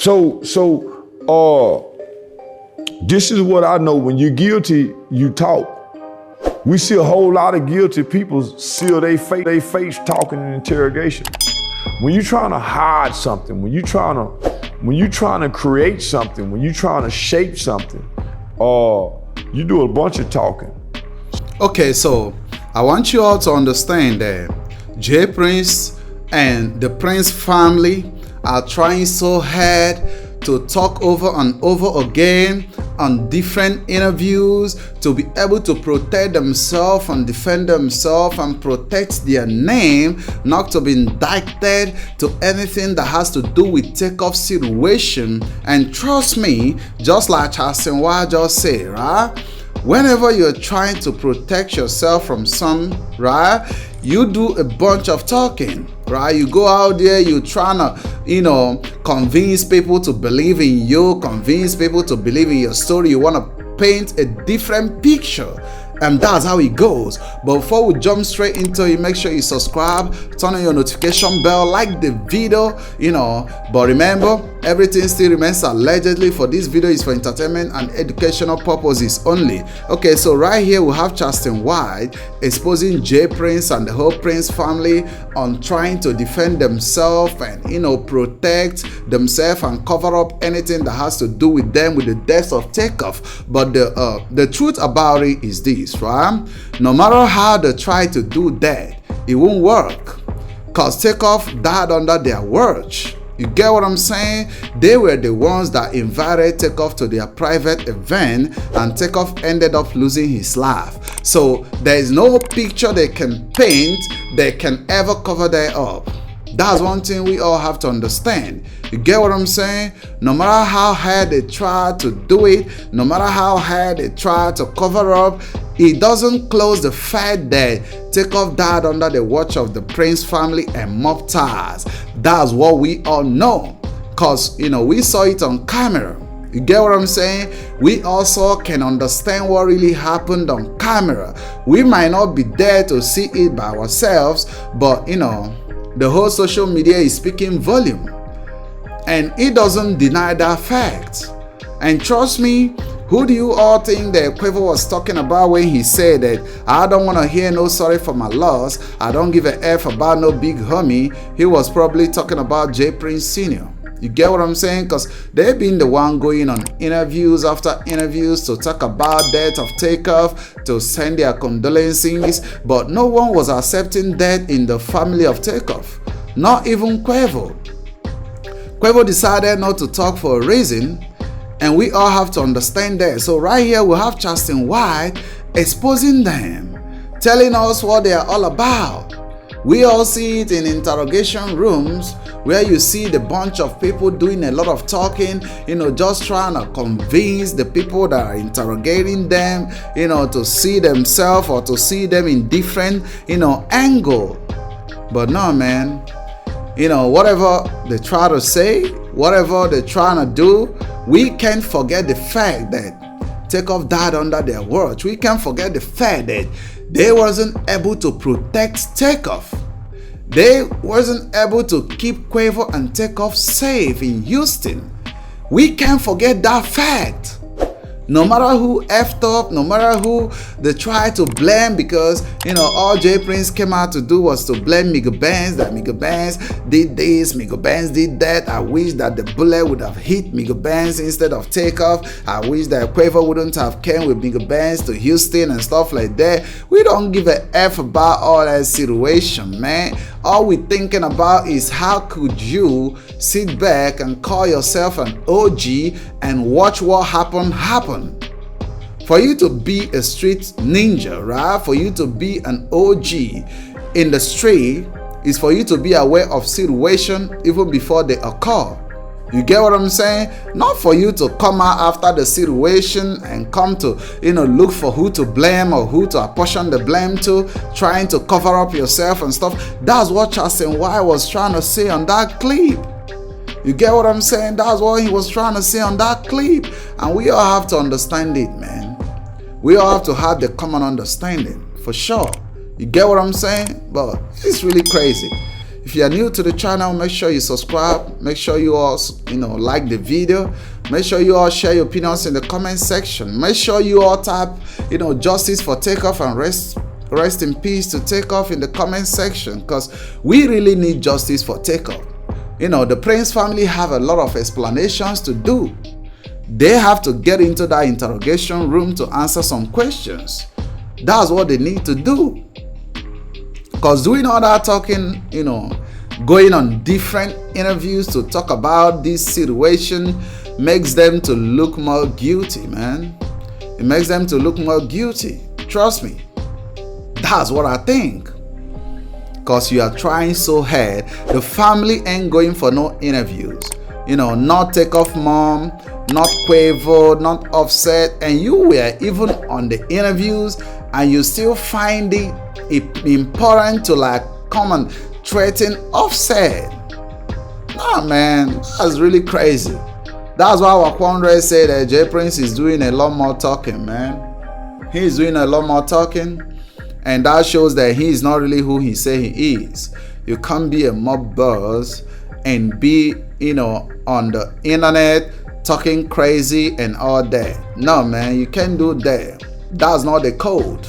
This is what I know. When you're guilty, you talk. We see a whole lot of guilty people seal their face talking in interrogation. When you're trying to hide something, when you're trying to create something, when you're trying to shape something, you do a bunch of talking. Okay, so I want you all to understand that J Prince and the Prince family are trying so hard to talk over and over again on different interviews to be able to protect themselves and defend themselves and protect their name, not to be indicted to anything that has to do with TakeOff situation. And trust me, just like Chasenwa just said, right? Whenever you're trying to protect yourself from some, right, you do a bunch of talking, right? You go out there, you trying to, convince people to believe in you, convince people to believe in your story. You want to paint a different picture. And that's how it goes. But before we jump straight into it, make sure you subscribe, turn on your notification bell, like the video, But remember, everything still remains allegedly. For this video is for entertainment and educational purposes only. Okay, so right here we have Chasten White exposing J Prince and the whole Prince family on trying to defend themselves and protect themselves and cover up anything that has to do with them, with the deaths of TakeOff. But the truth about it is this. Right? No matter how they try to do that, it won't work, because TakeOff died under their watch. You get what I'm saying? They were the ones that invited TakeOff to their private event, and TakeOff ended up losing his life. So there is no picture they can paint that can ever cover that up. That's one thing we all have to understand. You get what I'm saying? No matter how hard they try to do it, no matter how hard they try to cover up, it doesn't close the fact that TakeOff died under the watch of the Prince family and mob ties. That's what we all know, because we saw it on camera. You get what I'm saying? We also can understand what really happened on camera. We might not be there to see it by ourselves, but the whole social media is speaking volume, and it doesn't deny that fact. And trust me, who do you all think that Quavo was talking about when he said that I don't want to hear no sorry for my loss, I don't give a F about no big homie? He was probably talking about J Prince Sr. You get what I'm saying? Because they've been the one going on interviews after interviews to talk about death of TakeOff, to send their condolences, but no one was accepting that in the family of TakeOff. Not even Quavo. Quavo decided not to talk for a reason, and we all have to understand that. So right here we have Chasten White exposing them, telling us what they are all about. We all see it in interrogation rooms, where you see the bunch of people doing a lot of talking, just trying to convince the people that are interrogating them, to see themselves or to see them in different, angle. But no, man, whatever they try to say, whatever they're trying to do, we can't forget the fact that TakeOff died under their watch. We can't forget the fact that they wasn't able to protect TakeOff. They wasn't able to keep Quavo and TakeOff safe in Houston. We can't forget that fact. No matter who effed up, no matter who they try to blame, because all J Prince came out to do was to blame Miguel Benz, that Miguel Benz did this, Miguel Benz did that. I wish that the bullet would have hit Miguel Benz instead of TakeOff. I wish that Quavo wouldn't have came with Miguel Benz to Houston and stuff like that. We don't give a F about all that situation, man. All we're thinking about is how could you sit back and call yourself an OG and watch what happened happen. For you to be a street ninja, right? For you to be an OG in the street is for you to be aware of situation even before they occur. You get what I'm saying? Not for you to come out after the situation and come to, look for who to blame or who to apportion the blame to, trying to cover up yourself and stuff. That's what Chasten White was trying to say on that clip. You get what I'm saying? That's what he was trying to say on that clip. And we all have to understand it, man. We all have to have the common understanding, for sure. You get what I'm saying? But it's really crazy. If you are new to the channel, make sure you subscribe. Make sure you all, like the video. Make sure you all share your opinions in the comment section. Make sure you all type, justice for TakeOff and rest in peace to TakeOff in the comment section, because we really need justice for TakeOff. The Prince family have a lot of explanations to do. They have to get into that interrogation room to answer some questions. That's what they need to do. Because doing all that talking, going on different interviews to talk about this situation makes them to look more guilty, man. It makes them to look more guilty. Trust me. That's what I think. Because you are trying so hard. The family ain't going for no interviews. Not TakeOff mom, not Quavo, not Offset. And you were even on the interviews and you still find it important to come and threaten Offset. Nah, man, that's really crazy. That's why Wakondre said that J Prince is doing a lot more talking, man. He's doing a lot more talking, and that shows that he is not really who he say he is. You can't be a mob boss and be, on the internet talking crazy and all that. No, man, you can't do that. That's not the code.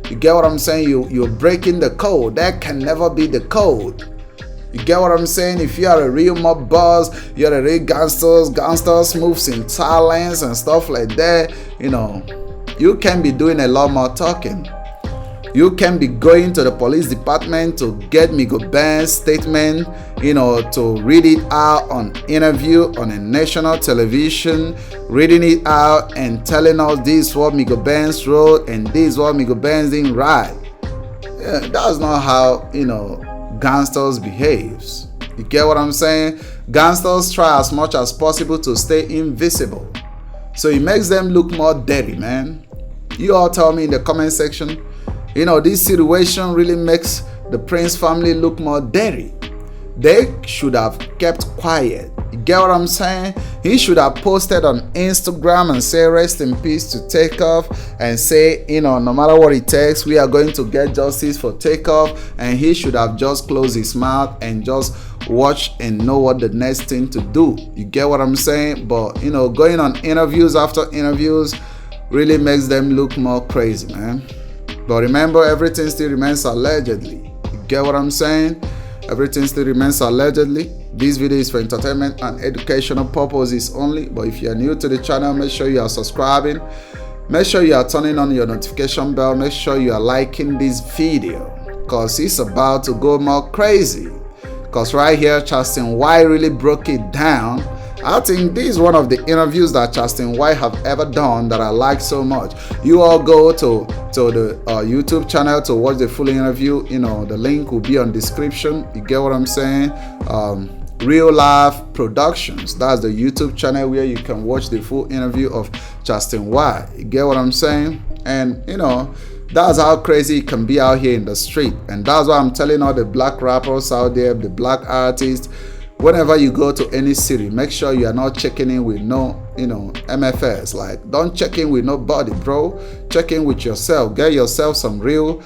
You get what I'm saying? You're breaking the code. That can never be the code. You get what I'm saying? If you are a real mob boss, you're a real gangsters moves in silence and stuff like that, you can be doing a lot more talking. You can be going to the police department to get Migo Ben's statement, to read it out on interview on a national television, reading it out and telling us this is what Migo Ben's wrote and this is what Migo Ben's didn't write. Yeah, that's not how, gangsters behaves. You get what I'm saying? Gangsters try as much as possible to stay invisible. So it makes them look more dirty, man. You all tell me in the comment section. This situation really makes the Prince family look more dirty. They should have kept quiet. You get what I'm saying? He should have posted on Instagram and say rest in peace to TakeOff and say, no matter what it takes, we are going to get justice for TakeOff. And he should have just closed his mouth and just watch and know what the next thing to do. You get what I'm saying? But, going on interviews after interviews really makes them look more crazy, man. But remember, everything still remains allegedly. You get what I'm saying? Everything still remains allegedly. This video is for entertainment and educational purposes only. But if you are new to the channel, make sure you are subscribing. Make sure you are turning on your notification bell. Make sure you are liking this video, because it's about to go more crazy. Because right here, Justin White really broke it down. I think this is one of the interviews that Justin White have ever done that I like so much. You all go to the YouTube channel to watch the full interview. The link will be on description. You get what I'm saying? Real Life Productions. That's the YouTube channel where you can watch the full interview of Justin White. You get what I'm saying? And that's how crazy it can be out here in the street. And that's why I'm telling all the black rappers out there, the black artists, whenever you go to any city, make sure you are not checking in with no, MFS. Don't check in with nobody, bro. Check in with yourself. Get yourself some real,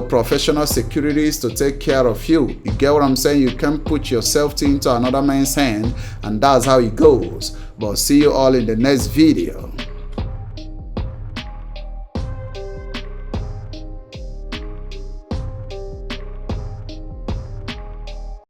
professional securities to take care of you. You get what I'm saying? You can't put yourself into another man's hand, and that's how it goes. But see you all in the next video.